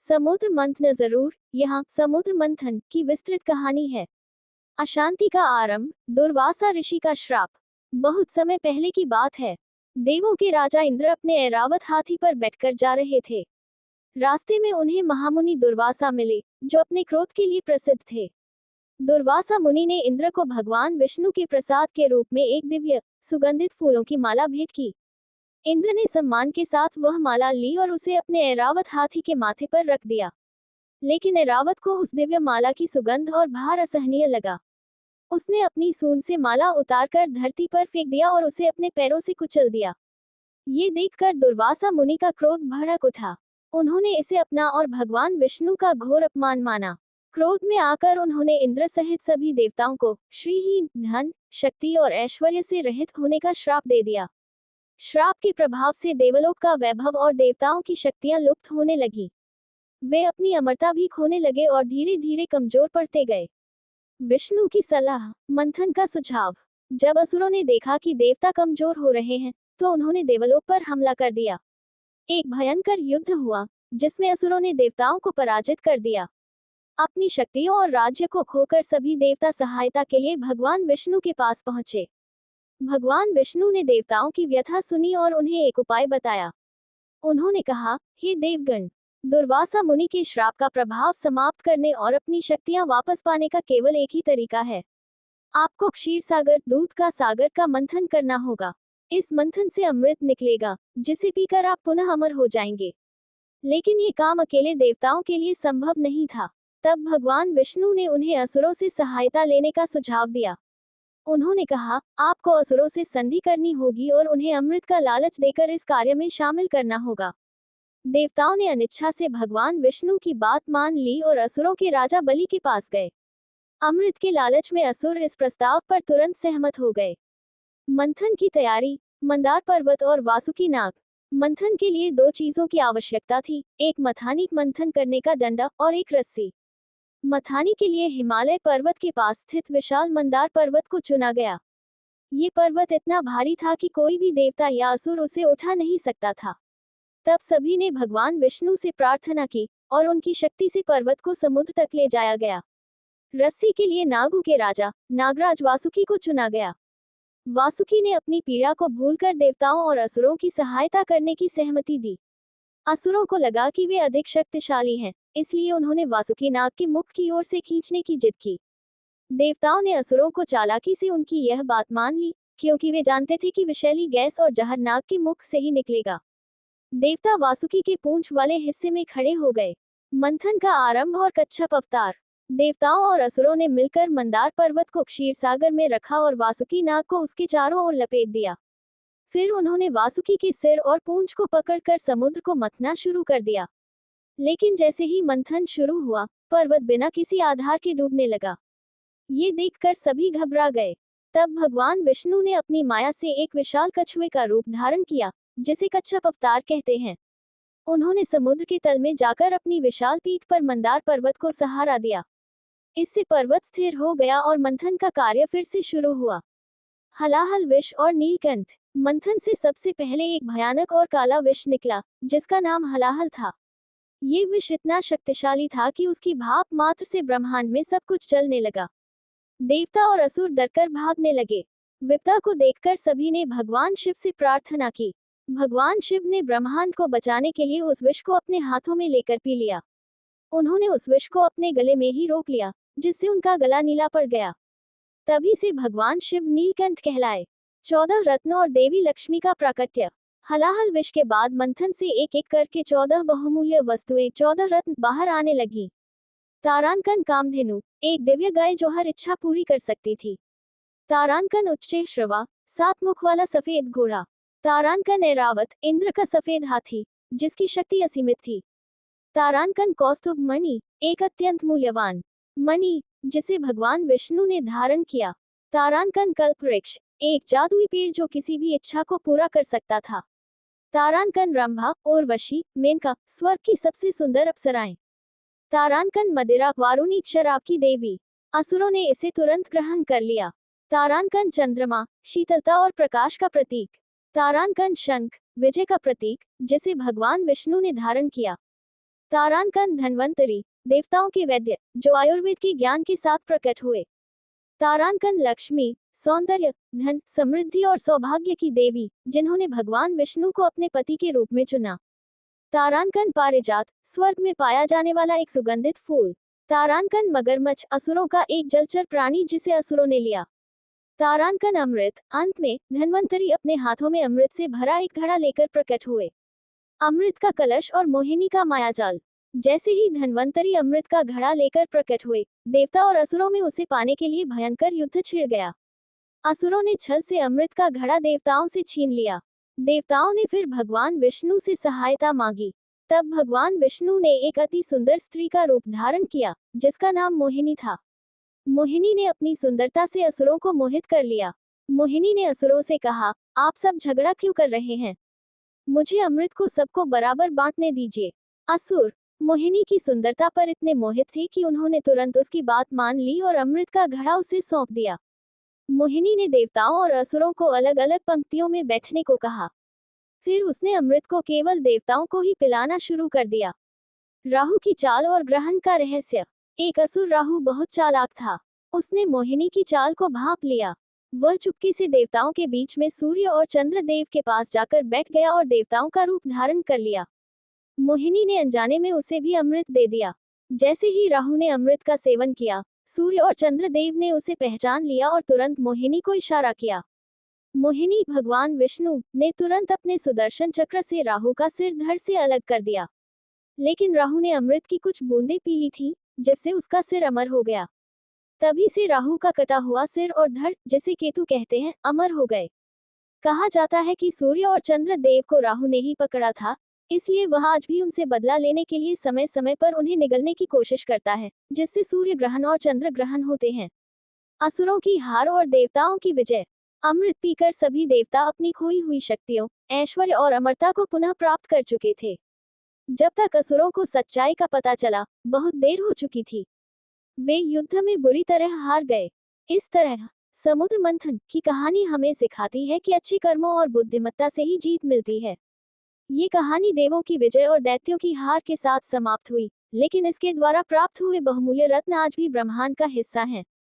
समुद्र मंथन जरूर। यहाँ समुद्र मंथन की विस्तृत कहानी है। अशांति का आरंभ, दुर्वासा ऋषि का श्राप। बहुत समय पहले की बात है। देवों के राजा इंद्र अपने ऐरावत हाथी पर बैठकर जा रहे थे। रास्ते में उन्हें महामुनि दुर्वासा मिले, जो अपने क्रोध के लिए प्रसिद्ध थे। दुर्वासा मुनि ने इंद्र को भगवान विष्णु के प्रसाद के रूप में एक दिव्य सुगंधित फूलों की माला भेंट की। इंद्र ने सम्मान के साथ वह माला ली और उसे अपने ऐरावत हाथी के माथे पर रख दिया। लेकिन ऐरावत को उस दिव्य माला की सुगंध और भार असहनीय लगा। उसने अपनी सूंड से माला उतारकर धरती पर फेंक दिया और उसे अपने पैरों से कुचल दिया। ये देखकर दुर्वासा मुनि का क्रोध भड़क उठा। उन्होंने इसे अपना और भगवान विष्णु का घोर अपमान माना। क्रोध में आकर उन्होंने इंद्र सहित सभी देवताओं को श्रीहीन, धन, शक्ति और ऐश्वर्य से रहित होने का श्राप दे दिया। श्राप के प्रभाव से देवलोक का वैभव और देवताओं की शक्तियां लुप्त होने लगी। वे अपनी अमरता भी खोने लगे और धीरे धीरे कमजोर पड़ते गए। विष्णु की सलाह, मंथन का सुझाव। जब असुरों ने देखा कि देवता कमजोर हो रहे हैं, तो उन्होंने देवलोक पर हमला कर दिया। एक भयंकर युद्ध हुआ, जिसमें असुरों ने देवताओं को पराजित कर दिया। अपनी शक्तियों और राज्य को खोकर सभी देवता सहायता के लिए भगवान विष्णु के पास पहुंचे। भगवान विष्णु ने देवताओं की व्यथा सुनी और उन्हें एक उपाय बताया। उन्होंने कहा, हे देवगण, दुर्वासा मुनि के श्राप का प्रभाव समाप्त करने और अपनी शक्तियां वापस पाने का केवल एक ही तरीका है। आपको क्षीर सागर, दूध का सागर का मंथन करना होगा। इस मंथन से अमृत निकलेगा, जिसे पीकर आप पुनः अमर हो जाएंगे। लेकिन ये काम अकेले देवताओं के लिए संभव नहीं था। तब भगवान विष्णु ने उन्हें असुरों से सहायता लेने का सुझाव दिया। उन्होंने कहा, आपको असुरों से संधि करनी होगी और उन्हें अमृत का लालच देकर इस कार्य में शामिल करना होगा। देवताओं ने अनिच्छा से भगवान विष्णु की बात मान ली और असुरों के राजा बलि के पास गए। अमृत के लालच में असुर इस प्रस्ताव पर तुरंत सहमत हो गए। मंथन की तैयारी, मंदार पर्वत और वासुकी नाग। मंथन के लिए दो चीजों की आवश्यकता थी, एक मथानी मंथन करने का डंडा और एक रस्सी। मथानी के लिए हिमालय पर्वत के पास स्थित विशाल मंदार पर्वत को चुना गया। ये पर्वत इतना भारी था कि कोई भी देवता या असुर उसे उठा नहीं सकता था। तब सभी ने भगवान विष्णु से प्रार्थना की और उनकी शक्ति से पर्वत को समुद्र तक ले जाया गया। रस्सी के लिए नागों के राजा नागराज वासुकी को चुना गया। वासुकी ने अपनी पीड़ा को भूलकर देवताओं और असुरों की सहायता करने की सहमति दी। असुरों को लगा कि वे अधिक शक्तिशाली हैं, इसलिए उन्होंने वासुकी नाग के मुख की ओर से खींचने की जिद की। देवताओं ने असुरों को चालाकी से उनकी यह बात मान ली, क्योंकि वे जानते थे कि विषैली गैस और जहर नाग के मुख से ही निकलेगा। देवता वासुकी के पूंछ वाले हिस्से में खड़े हो गए। मंथन का आरंभ और कच्छप अवतार। देवताओं और असुरों ने मिलकर मंदार पर्वत को क्षीर सागर में रखा और वासुकी नाग को उसके चारों ओर लपेट दिया। फिर उन्होंने वासुकी के सिर और पूंछ को पकड़कर समुद्र को मथना शुरू कर दिया। लेकिन जैसे ही मंथन शुरू हुआ, पर्वत बिना किसी आधार के डूबने लगा। ये देखकर सभी घबरा गए। तब भगवान विष्णु ने अपनी माया से एक विशाल कछुए का रूप धारण किया, जिसे कच्छप अवतार कहते हैं। उन्होंने समुद्र के तल में जाकर अपनी विशाल पीठ पर मंदार पर्वत को सहारा दिया। इससे पर्वत स्थिर हो गया और मंथन का कार्य फिर से शुरू हुआ। हलाहल विष और नीलकंठ। मंथन से सबसे पहले एक भयानक और काला विष निकला, जिसका नाम हलाहल था। ये विष इतना शक्तिशाली था कि उसकी भाप मात्र से ब्रह्मांड में सब कुछ जलने लगा। देवता और असुर डरकर भागने लगे। विपदा को देखकर सभी ने भगवान शिव से प्रार्थना की। भगवान शिव ने ब्रह्मांड को बचाने के लिए उस विष को अपने हाथों में लेकर पी लिया। उन्होंने उस विष को अपने गले में ही रोक लिया, जिससे उनका गला नीला पड़ गया। तभी से भगवान शिव नीलकंठ कहलाए। 14 रत्न और देवी लक्ष्मी का प्राकट्य। हलाहल विष के बाद मंथन से एक एक करके 14 बहुमूल्य वस्तुएं, 14 रत्न बाहर आने लगी। तारांकन कामधेनु, एक दिव्य गाय जो हर इच्छा पूरी कर सकती थी। तारांकन उच्चैः श्रवा, 7 मुख वाला सफेद घोड़ा। तारांकन ऐरावत, इंद्र का सफेद हाथी, जिसकी शक्ति असीमित थी। तारांकन कौस्तुभ मणि, एक अत्यंत मूल्यवान मणि, जिसे भगवान विष्णु ने धारण किया। तारांकन कल्पवृक्ष, एक जादुई पेड़ जो किसी भी इच्छा को पूरा कर सकता था। तारांकन रंभा, उर्वशी, मेनका, स्वर्ग की सबसे सुंदर अप्सराएं। तारांकन मदिरा, वारुणी, शराब की देवी। असुरों ने इसे तुरंत ग्रहण कर लिया। तारांकन चंद्रमा, शीतलता और प्रकाश का प्रतीक। तारांकन शंख, विजय का प्रतीक, जिसे भगवान विष्णु ने धारण किया। तारांकन धन्वंतरी, देवताओं के वैद्य, जो आयुर्वेद के ज्ञान के साथ प्रकट हुए। तारांकन लक्ष्मी, सौंदर्य, धन, समृद्धि और सौभाग्य की देवी, जिन्होंने भगवान विष्णु को अपने पति के रूप में चुना। तारांकन पारिजात, स्वर्ग में पाया जाने वाला एक सुगंधित फूल। तारांकन मगरमच्छ, असुरों का एक जलचर प्राणी जिसे असुरों ने लिया। तारांकन अमृत, अंत में धन्वंतरी अपने हाथों में अमृत से भरा एक घड़ा लेकर प्रकट हुए। अमृत का कलश और मोहिनी का मायाजाल। जैसे ही धन्वंतरी अमृत का घड़ा लेकर प्रकट हुए, देवता और असुरों में उसे पाने के लिए भयंकर युद्ध छिड़ गया। असुरों ने छल से अमृत का घड़ा देवताओं से छीन लिया। देवताओं ने फिर भगवान विष्णु से सहायता मांगी। तब भगवान विष्णु ने एक अति सुंदर स्त्री का रूप धारण किया, जिसका नाम मोहिनी था। मोहिनी ने अपनी सुंदरता से असुरों को मोहित कर लिया। मोहिनी ने असुरों से कहा, आप सब झगड़ा क्यों कर रहे हैं? मुझे अमृत को सबको बराबर बांटने दीजिए। असुर मोहिनी की सुंदरता पर इतने मोहित थे कि उन्होंने तुरंत उसकी बात मान ली और अमृत का घड़ा उसे सौंप दिया। मोहिनी ने देवताओं और असुरों को अलग अलग पंक्तियों में बैठने को कहा। फिर उसने अमृत को केवल देवताओं को ही पिलाना शुरू कर दिया। राहु की चाल और ग्रहण का रहस्य। एक असुर राहु बहुत चालाक था। उसने मोहिनी की चाल को भांप लिया। वह चुपके से देवताओं के बीच में सूर्य और चंद्र देव के पास जाकर बैठ गया और देवताओं का रूप धारण कर लिया। मोहिनी ने अनजाने में उसे भी अमृत दे दिया। जैसे ही राहु ने अमृत का सेवन किया, सूर्य और चंद्रदेव ने उसे पहचान लिया और तुरंत मोहिनी को इशारा किया। मोहिनी भगवान विष्णु ने तुरंत अपने सुदर्शन चक्र से राहु का सिर धड़ से अलग कर दिया। लेकिन राहु ने अमृत की कुछ बूंदें पी ली थी, जिससे उसका सिर अमर हो गया। तभी से राहु का कटा हुआ सिर और धड़, जिसे केतु कहते हैं, अमर हो गए। कहा जाता है कि सूर्य और चंद्र देव को राहु ने ही पकड़ा था, इसलिए वह आज भी उनसे बदला लेने के लिए समय समय पर उन्हें निगलने की कोशिश करता है, जिससे सूर्य ग्रहण और चंद्र ग्रहण होते हैं। असुरों की हार और देवताओं की विजय। अमृत पीकर सभी देवता अपनी खोई हुई शक्तियों, ऐश्वर्य और अमरता को पुनः प्राप्त कर चुके थे। जब तक असुरों को सच्चाई का पता चला, बहुत देर हो चुकी थी। वे युद्ध में बुरी तरह हार गए। इस तरह समुद्र मंथन की कहानी हमें सिखाती है कि अच्छे कर्मों और बुद्धिमत्ता से ही जीत मिलती है। ये कहानी देवों की विजय और दैत्यों की हार के साथ समाप्त हुई, लेकिन इसके द्वारा प्राप्त हुए बहुमूल्य रत्न आज भी ब्रह्मांड का हिस्सा हैं।